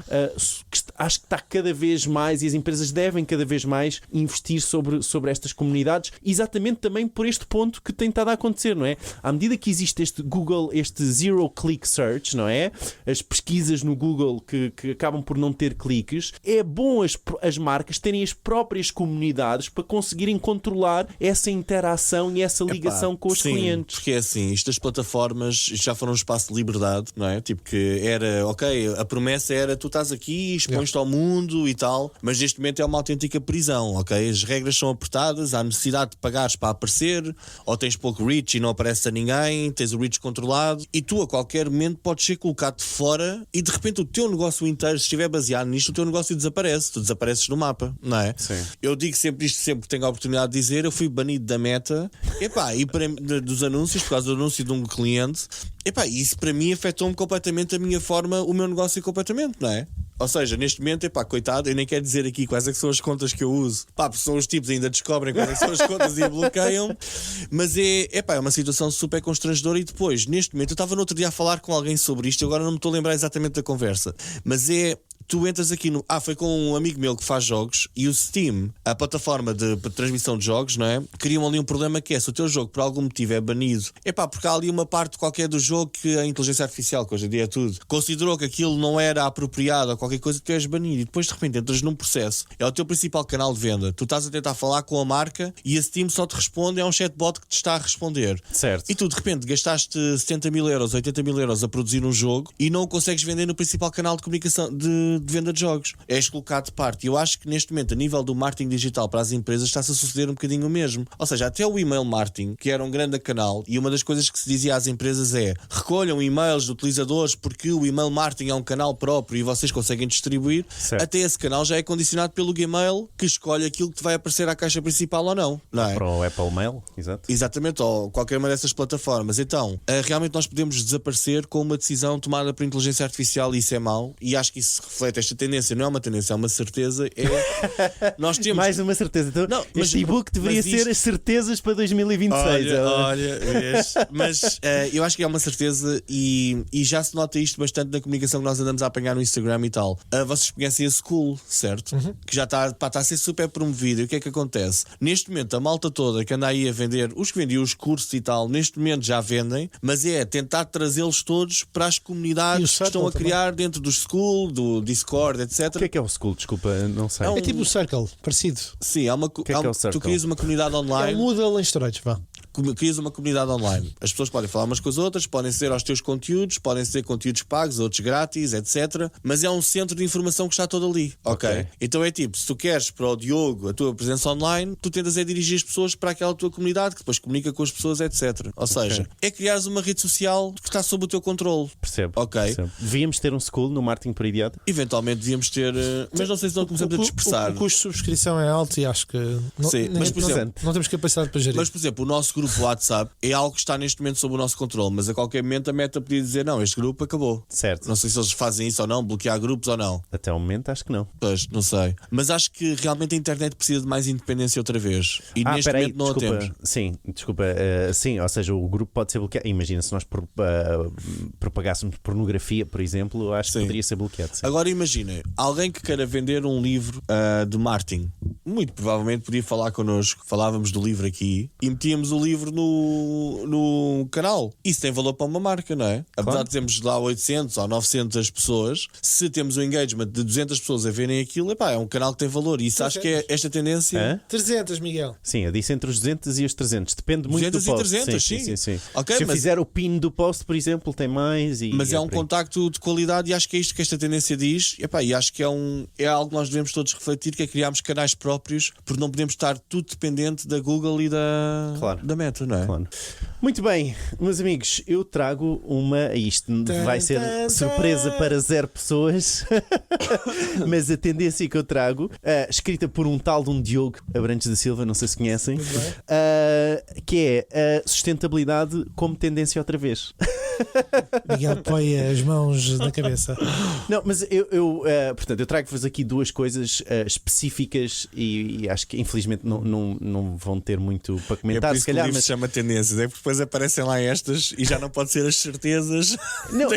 Acho que está cada vez mais, e as empresas devem cada vez mais investir sobre estas comunidades, exatamente também por este ponto que tem estado a acontecer, não é? À medida que existe este Google, este Zero Click Search, não é? As pesquisas no Google que acabam por não ter cliques, é bom as marcas terem as próprias comunidades para conseguirem controlar essa interação e essa ligação com os clientes. Porque é assim, isto das plataformas já foram um espaço de liberdade, não é? Tipo que era, ok, a promessa era tu estás aqui, expões-te ao mundo e tal, mas neste momento é uma autêntica prisão, ok? As regras são apertadas, há necessidade de pagares para aparecer, ou tens pouco reach e não aparece a ninguém, tens o reach controlado, e tu a qualquer momento podes ser colocado de fora e de repente o teu negócio inteiro, se estiver baseado nisto, o teu negócio desaparece, tu desapareces no mapa, não é? Sim. Eu digo sempre isto, sempre que tenho a oportunidade de dizer, eu fui banido da Meta, e dos anúncios, por causa do anúncio de um cliente, e isso para mim afetou-me completamente a minha forma, o meu negócio completamente, não é? Ou seja, neste momento, coitado, eu nem quero dizer aqui quais é que são as contas que eu uso. Porque são os tipos ainda descobrem quais é que são as contas e bloqueiam. Mas é uma situação super constrangedora. E depois, neste momento, eu estava no outro dia a falar com alguém sobre isto, agora não me estou a lembrar exatamente da conversa. Mas tu entras aqui no. Foi com um amigo meu que faz jogos e o Steam, a plataforma de transmissão de jogos, não é? Criam ali um problema que é: se o teu jogo por algum motivo é banido, porque há ali uma parte qualquer do jogo que a inteligência artificial, que hoje em dia é tudo, considerou que aquilo não era apropriado ou qualquer coisa, tu és banido. E depois de repente entras num processo, é o teu principal canal de venda, tu estás a tentar falar com a marca e a Steam só te responde, é um chatbot que te está a responder. Certo. E tu de repente gastaste 70 mil euros, 80 mil euros a produzir um jogo e não o consegues vender no principal canal de comunicação de venda de jogos. És colocado de parte. E eu acho que neste momento, a nível do marketing digital para as empresas, está-se a suceder um bocadinho o mesmo. Ou seja, até o email marketing, que era um grande canal, e uma das coisas que se dizia às empresas é: recolham e-mails de utilizadores porque o email marketing é um canal próprio e vocês conseguem distribuir. Certo. Até esse canal já é condicionado pelo Gmail, que escolhe aquilo que te vai aparecer à caixa principal ou não. Não é? Para o Apple Mail, exato. Exatamente, ou qualquer uma dessas plataformas. Então, realmente nós podemos desaparecer com uma decisão tomada por inteligência artificial, e isso é mau, e acho que isso reflete esta tendência, não é uma tendência, é uma certeza. Nós temos mais uma certeza. Então, não, este e-book deveria ser as certezas para 2026. Olha, vês? Mas eu acho que é uma certeza e já se nota isto bastante na comunicação que nós andamos a apanhar no Instagram e tal. Vocês conhecem a School, certo? Que já está a ser super promovido. E o que é que acontece? Neste momento, a malta toda que anda aí a vender, os que vendiam os cursos e tal, neste momento já vendem, mas é tentar trazê-los todos para as comunidades que estão a criar dentro do School, do Discord, etc. O que é o School? Desculpa, não sei. É tipo o Circle, parecido. Sim, é tu crias uma comunidade É online. o Moodle em esteroides, vá. Crias uma comunidade online. As pessoas podem falar umas com as outras, podem ser aos teus conteúdos, podem ser conteúdos pagos, outros grátis, etc. Mas é um centro de informação que está todo ali. Ok? Então é tipo, se tu queres para o Diogo a tua presença online, tu tentas dirigir as pessoas para aquela tua comunidade, que depois comunica com as pessoas, etc. Ou seja, é criares uma rede social que está sob o teu controle. Percebo. Ok? Percebo. Devíamos ter um School no marketing por idiota? Eventualmente devíamos ter, mas não sei se não começamos a dispersar. O custo de subscrição é alto e acho que Sim, mas por exemplo, não temos capacidade para gerir. Mas, por exemplo, o nosso grupo WhatsApp é algo que está neste momento sob o nosso controle, mas a qualquer momento a Meta podia dizer: não, este grupo acabou. Certo. Não sei se eles fazem isso ou não, bloquear grupos ou não. Até o momento acho que não. Pois, não sei. Mas acho que realmente a internet precisa de mais independência outra vez. E neste momento não a temos. Sim, desculpa. Sim, ou seja, o grupo pode ser bloqueado. Imagina se nós propagássemos pornografia, por exemplo, acho que poderia ser bloqueado. Sim. Agora imagina, alguém que queira vender um livro de marketing, muito provavelmente podia falar connosco, falávamos do livro aqui e metíamos o livro no canal. Isso tem valor para uma marca, não é? Apesar de termos lá 800 ou 900 pessoas, se temos um engagement de 200 pessoas a verem aquilo, é um canal que tem valor. E isso acho que é esta tendência. 300, Miguel. Sim, eu disse entre os 200 e os 300. Depende muito 200 do post. e 300, sim. Okay, se eu fizer o pin do post, por exemplo, tem mais. Mas é um contacto de qualidade e acho que é isto que esta tendência diz. E acho que é algo que nós devemos todos refletir, que é criarmos canais próprios, porque não podemos estar tudo dependente da Google e da Meta, não é? Claro. Muito bem, meus amigos, eu trago isto vai ser surpresa para 0 pessoas, mas a tendência que eu trago, escrita por um tal de um Diogo Abrantes da Silva, não sei se conhecem, que é a sustentabilidade como tendência outra vez. Miguel põe as mãos na cabeça. Não, mas portanto, eu trago-vos aqui duas coisas específicas e acho que infelizmente não vão ter muito para comentar. É por isso se calhar, que o livro mas se chama tendências, é porque depois aparecem lá estas e já não pode ser as certezas. Não,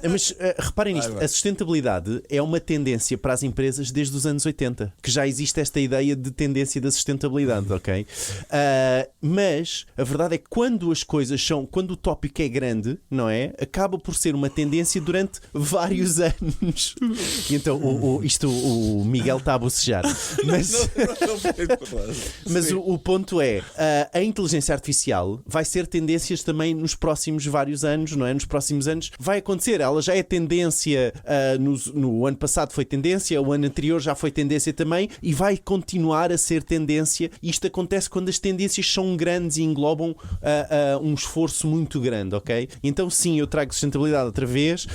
mas reparem nisto, a sustentabilidade é uma tendência para as empresas desde os anos 80, que já existe esta ideia de tendência da sustentabilidade, ok? Mas a verdade é que quando o tópico é grande, não é? Acaba por ser uma tendência durante vários anos. E então o Miguel está a bocejar. Mas o ponto é, a inteligência artificial vai ser tendências também nos próximos vários anos, não é? Nos próximos anos vai acontecer. Ela já é tendência, no ano passado foi tendência, o ano anterior já foi tendência também e vai continuar a ser tendência. Isto acontece quando as tendências são grandes e englobam um esforço muito grande, ok? Então sim, eu trago sustentabilidade outra vez,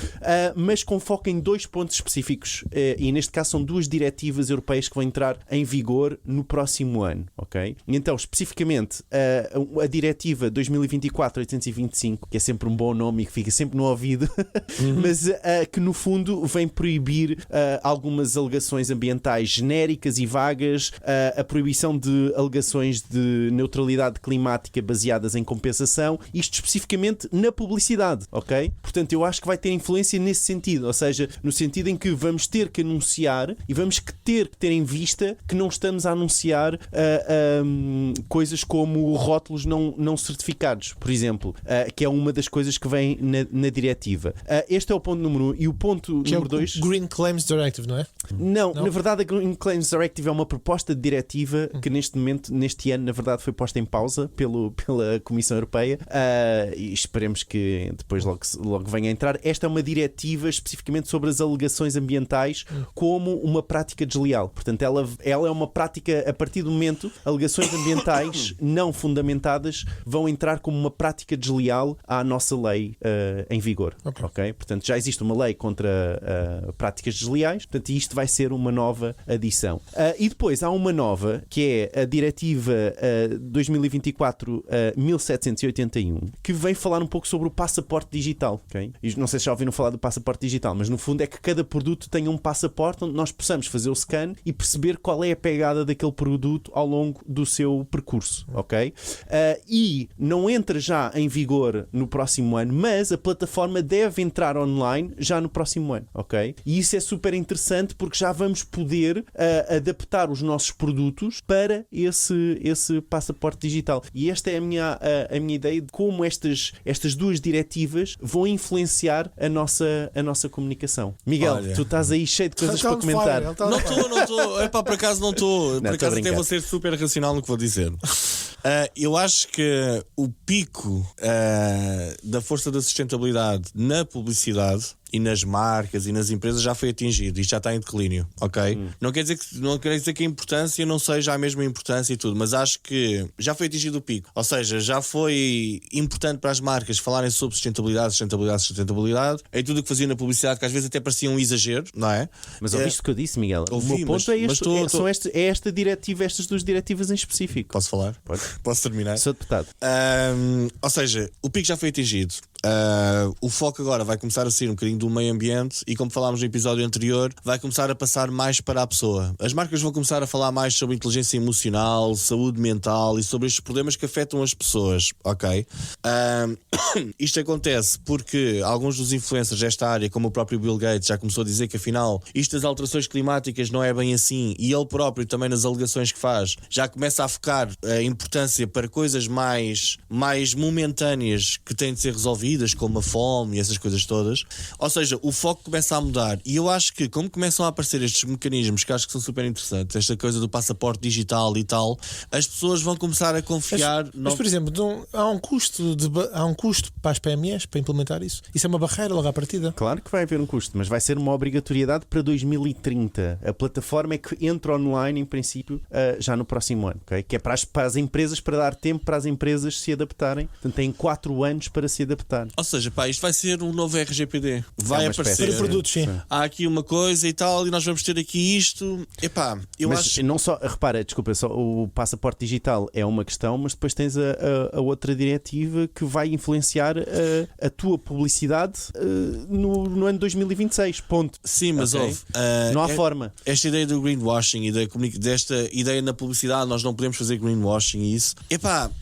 mas com foco em 2 pontos específicos e neste caso são 2 diretivas europeias que vão entrar em vigor no próximo ano, ok? Então, especificamente, a diretiva 2024-825, que é sempre um bom nome e que fica sempre no ouvido, mas que no fundo vem proibir algumas alegações ambientais genéricas e vagas, a proibição de alegações de neutralidade climática baseadas em compensação, isto especificamente na publicidade, ok? Portanto, eu acho que vai ter influência nesse sentido, ou seja, no sentido em que vamos ter que anunciar e vamos ter que ter em vista que não estamos a anunciar coisas como rótulos não certificados, por exemplo, que é uma das coisas que vem na diretiva. Este é o ponto número 1. E o ponto que número é o 2... Green Claims Directive, não é? Não, na verdade a Green Claims Directive é uma proposta de diretiva que neste ano, na verdade, foi posta em pausa pela Comissão Europeia, e esperemos que depois logo venha a entrar. Esta é uma diretiva especificamente sobre as alegações ambientais como uma prática desleal. Portanto, ela é uma prática, a partir do momento, alegações ambientais não fundamentadas vão entrar como uma prática desleal à nossa lei em vigor. Ok? Portanto, já existe uma lei contra práticas desleais, portanto, isto vai ser uma nova adição. E depois há uma nova, que é a Diretiva 2024-1781, que vem falar um pouco sobre o passaporte digital. Okay? E não sei se já ouviram falar do passaporte digital, mas no fundo é que cada produto tenha um passaporte onde nós possamos fazer o scan e perceber qual é a pegada daquele produto ao longo do seu percurso. Ok? E não entra já em vigor no próximo ano, mas a plataforma deve entrar online já no próximo ano. Ok? E isso é super interessante porque já vamos poder adaptar os nossos produtos para esse passaporte digital. E esta é a minha ideia de como estas duas diretivas vão influenciar a nossa comunicação. Miguel, tu estás aí cheio de coisas para comentar. Não estou. Epá, por acaso não estou. Por acaso até vou ser super racional no que vou dizer. Eu acho que o pico da força da sustentabilidade na publicidade e nas marcas e nas empresas já foi atingido. Isto já está em declínio, ok? Não quer dizer que a importância não seja a mesma importância e tudo, mas acho que já foi atingido o pico. Ou seja, já foi importante para as marcas falarem sobre sustentabilidade em tudo o que faziam na publicidade, que às vezes até parecia um exagero, não é? Mas ouviste o que eu disse, Miguel? Ouvi, o meu ponto é esta diretiva, estas duas diretivas em específico. Posso falar? Pode. Posso terminar? Sou deputado. Ou seja, o pico já foi atingido. O foco agora vai começar a ser um bocadinho do meio ambiente e, como falámos no episódio anterior, vai começar a passar mais para a pessoa. As marcas vão começar a falar mais sobre inteligência emocional, saúde mental e sobre estes problemas que afetam as pessoas, ok? Isto acontece porque alguns dos influencers desta área, como o próprio Bill Gates, já começou a dizer que afinal isto das alterações climáticas não é bem assim, e ele próprio também nas alegações que faz já começa a focar a importância para coisas mais momentâneas que têm de ser resolvidas, como a fome e essas coisas todas. Ou seja, o foco começa a mudar, e eu acho que como começam a aparecer estes mecanismos que acho que são super interessantes, esta coisa do passaporte digital e tal, as pessoas vão começar a confiar. Mas por exemplo, há um custo para as PMEs para implementar isso? Isso é uma barreira logo à partida? Claro que vai haver um custo, mas vai ser uma obrigatoriedade para 2030. A plataforma é que entra online em princípio já no próximo ano, okay? Que é para as empresas, para dar tempo para as empresas se adaptarem. Portanto, têm 4 anos para se adaptar. Ou seja, isto vai ser um novo RGPD. Vai aparecer. Para produtos, sim. Há aqui uma coisa e tal, e nós vamos ter aqui isto. Mas acho... não só, repara, desculpa, só o passaporte digital é uma questão, mas depois tens a outra diretiva que vai influenciar a tua publicidade no ano 2026. Ponto. Sim, mas okay? Não há forma. Esta ideia do greenwashing e desta ideia na publicidade, nós não podemos fazer greenwashing e isso.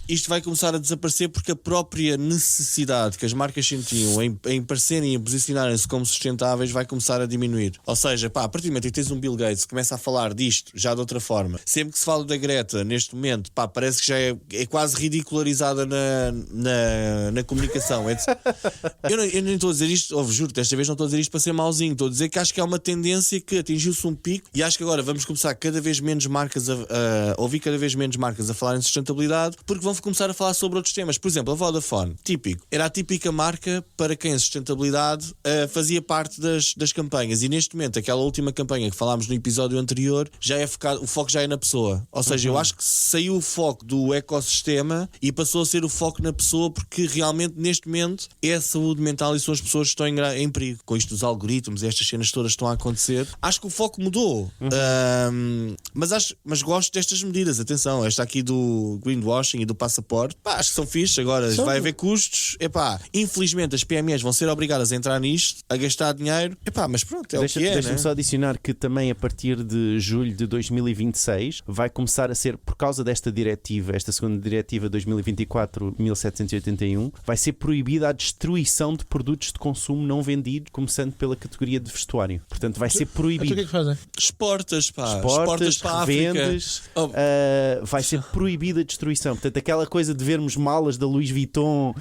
Isto vai começar a desaparecer porque a própria necessidade que as marcas sentiam em parecerem e posicionarem-se como sustentáveis vai começar a diminuir. Ou seja, a partir do momento que tens um Bill Gates que começa a falar disto já de outra forma, sempre que se fala da Greta neste momento, parece que já é quase ridicularizada na comunicação. Eu nem estou a dizer isto, juro, desta vez não estou a dizer isto para ser mauzinho, estou a dizer que acho que é uma tendência que atingiu-se um pico, e acho que agora vamos começar cada vez menos marcas a ouvir cada vez menos marcas a falar em sustentabilidade, porque vão começar a falar sobre outros temas. Por exemplo, a Vodafone, era a típica típica marca para quem a sustentabilidade fazia parte das campanhas. E neste momento, aquela última campanha que falámos no episódio anterior, já é focado, o foco já é na pessoa. Ou seja, eu acho que saiu o foco do ecossistema e passou a ser o foco na pessoa, porque realmente neste momento é a saúde mental e são as pessoas que estão em perigo. Com isto dos algoritmos e estas cenas todas que estão a acontecer, acho que o foco mudou. Mas gosto destas medidas. Atenção, esta aqui do greenwashing e do passaporte, acho que são fixe. Agora vai haver custos. Infelizmente as PMEs vão ser obrigadas a entrar nisto, a gastar dinheiro. Mas pronto, o que é. Deixa-me né? só adicionar que também a partir de julho de 2026 vai começar a ser, por causa desta diretiva, esta segunda diretiva 2024-1781, vai ser proibida a destruição de produtos de consumo não vendidos, começando pela categoria de vestuário. Portanto, vai ser proibido. O que é que fazem? Exportas para a revendes, vai ser proibida a destruição. Portanto, aquela coisa de vermos malas da Louis Vuitton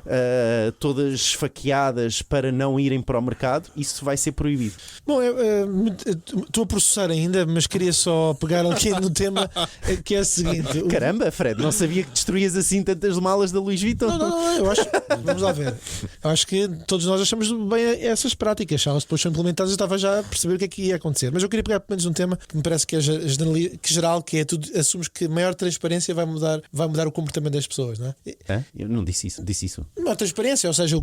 todas esfaqueadas para não irem para o mercado, isso vai ser proibido. Bom, estou a processar ainda, mas queria só pegar aqui no tema que é o seguinte. Caramba, Fred, não sabia que destruías assim tantas malas da Louis Vuitton. Não, eu acho. Vamos lá ver. Eu acho que todos nós achamos bem essas práticas. Se elas depois são implementadas, eu estava já a perceber o que é que ia acontecer. Mas eu queria pegar pelo menos um tema que me parece que é geral, que é tudo. Assumes que maior transparência vai mudar o comportamento das pessoas, não é? Eu não disse isso. Maior transparência, ou seja,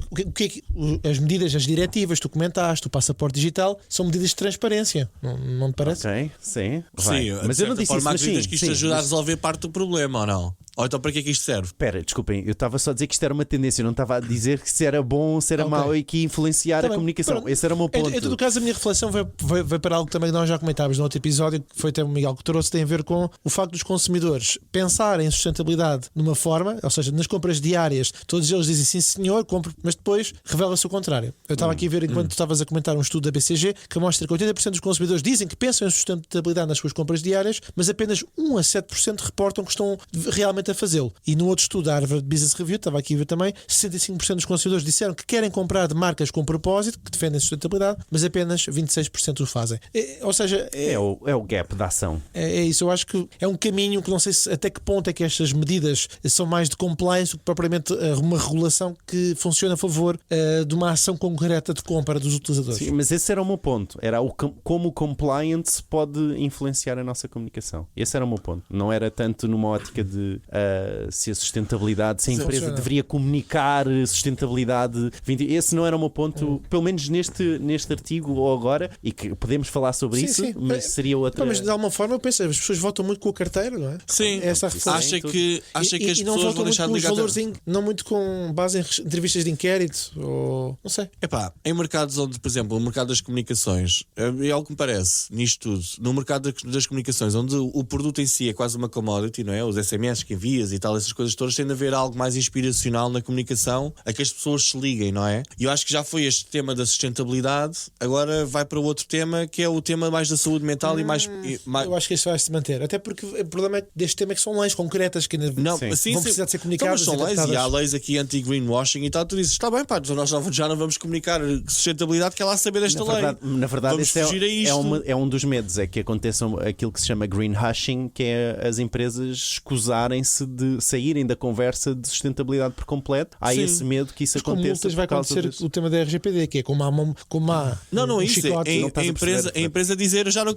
as medidas, as diretivas, tu comentaste, o passaporte digital, são medidas de transparência. Não te parece? Ok, sim. Sim, mas eu não disse isso. Mas acreditas sim, que isto ajuda a resolver parte do problema ou não? Ou então para que é que isto serve? Espera, desculpem, eu estava só a dizer que isto era uma tendência, eu não estava a dizer que se era bom, se era mau e que ia influenciar a comunicação. Pronto. Esse era o meu ponto. Em todo caso, a minha reflexão vai para algo também que nós já comentávamos no outro episódio, que foi até o Miguel que trouxe, tem a ver com o facto dos consumidores pensarem em sustentabilidade numa forma, ou seja, nas compras diárias, todos eles dizem sim senhor, compro, mas depois revela-se o contrário. Eu estava aqui a ver, enquanto tu estavas a comentar um estudo da BCG, que mostra que 80% dos consumidores dizem que pensam em sustentabilidade nas suas compras diárias, mas apenas 1 a 7% reportam que estão realmente a fazê-lo. E no outro estudo da Harvard Business Review, estava aqui a ver também, 65% dos consumidores disseram que querem comprar de marcas com propósito, que defendem a sustentabilidade, mas apenas 26% o fazem. Ou seja, é o gap da ação. É isso, eu acho que é um caminho que não sei até que ponto é que estas medidas são mais de compliance do que propriamente uma regulação que funciona a favor de uma ação concreta de compra dos utilizadores. Sim, mas esse era o meu ponto. Era como o compliance pode influenciar a nossa comunicação. Esse era o meu ponto. Não era tanto numa ótica de se a sustentabilidade, se a empresa deveria comunicar sustentabilidade. Esse não era o meu ponto, pelo menos neste artigo ou agora, e que podemos falar sobre isso, mas seria outra. Mas de alguma forma eu penso, as pessoas votam muito com a carteira, não é? Sim, essa reflexão. acha que as pessoas vão deixar de ligar. Não muito com base em entrevistas de inquérito, ou não sei. Em mercados onde, por exemplo, o mercado das comunicações, é algo que me parece, nisto tudo, no mercado das comunicações, onde o produto em si é quase uma commodity, não é? Os SMS que envias e tal, essas coisas todas, tem de haver algo mais inspiracional na comunicação, a que as pessoas se liguem, não é? E eu acho que já foi este tema da sustentabilidade, agora vai para outro tema, que é o tema mais da saúde mental e mais. Eu acho que isso vai se manter, até porque o problema deste tema é que são leis concretas que ainda vão precisar de ser comunicadas. Então, mas são leis e há leis aqui anti-greenwashing e tal, tu dizes, está bem, pá, nós já não vamos comunicar sustentabilidade, que é lá saber desta lei. Na verdade, vamos fugir a isto. É um dos medos, é que aconteça aquilo que se chama greenwashing, que é as empresas escusarem-se de saírem da conversa de sustentabilidade por completo. Há esse medo que isso mas aconteça. Com multas vai acontecer o tema da RGPD, que é como há não, isso a empresa dizer eu já não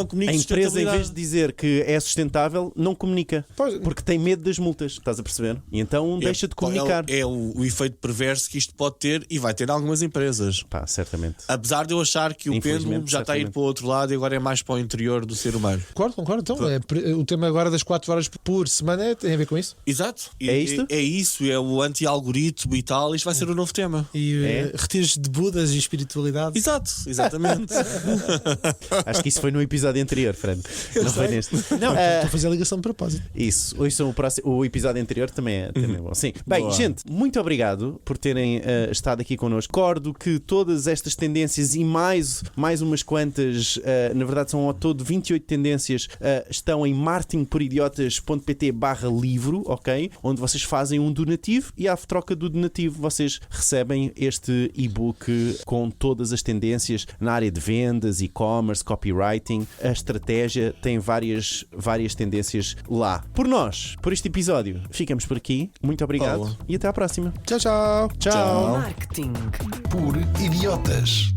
comunico. A empresa, em vez de dizer que é sustentável, não comunica, porque tem medo das multas, estás a perceber? E então deixa de comunicar. É o efeito perverso que isto pode ter, e vai ter em algumas empresas. Certamente. Apesar de eu achar que o pêndulo já está a ir para o outro lado e agora é mais para o interior do ser humano. Concordo. Então, o tema agora das 4 horas por semana tem a ver com isso? Exato. É isto? É isso, é o anti-algoritmo e tal. Isto vai ser o novo tema. E retiros de Budas e espiritualidade. Exato, exatamente. Acho que isso foi no episódio anterior, Fred. Não foi neste. Não, estou a fazer a ligação de propósito. Isso, hoje são o episódio anterior também é bom. Sim. Bem, Boa. gente, muito obrigado por terem estado aqui connosco. Recordo que todas estas tendências e mais umas quantas, na verdade são ao todo 28 tendências, estão em marketingporidiotas.pt patreon.com/livro, ok? Onde vocês fazem um donativo e à troca do donativo vocês recebem este e-book com todas as tendências na área de vendas, e-commerce, copywriting. A estratégia tem várias tendências lá. Por nós, por este episódio, ficamos por aqui. Muito obrigado e até à próxima. Tchau, tchau. Tchau. Marketing. Por idiotas.